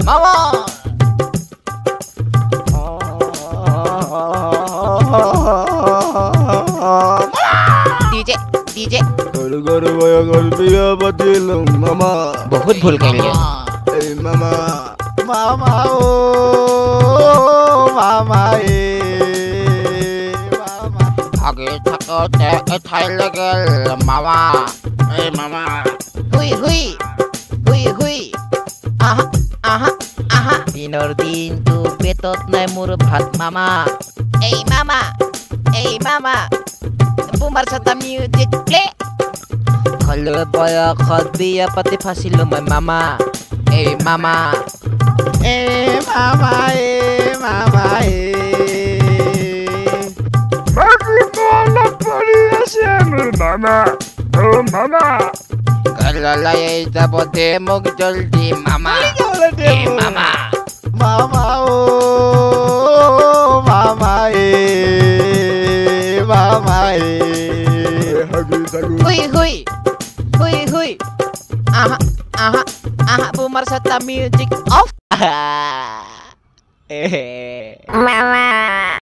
Mama. DJ DJ घर बिया बदिलम मामा बहुत भूल गए ए मामा मामा ओ मामा ए मामा आगे थकोते थाई लगल मामा ए मामा হুই হুই হুই হুই আহা আহা আহা দিনৰ দিনটো পেটত নাই মোৰ ভাত মামা এই মামা বুমাৰ সাথে মিউজিক প্লে কলৰ বয়সত বিয়া পাতি ফাঁচিলো মই মামা এই মামা ए मामा ए मामा ए Maki bola pari asyamur mama oh mama kalalay যাব দে মোক জলদি মামা এই মামা mama oh mama e mama e হুই হুই হুই হুই আহা আহা আহা বুমার সাথে মিউজিক অফ মামা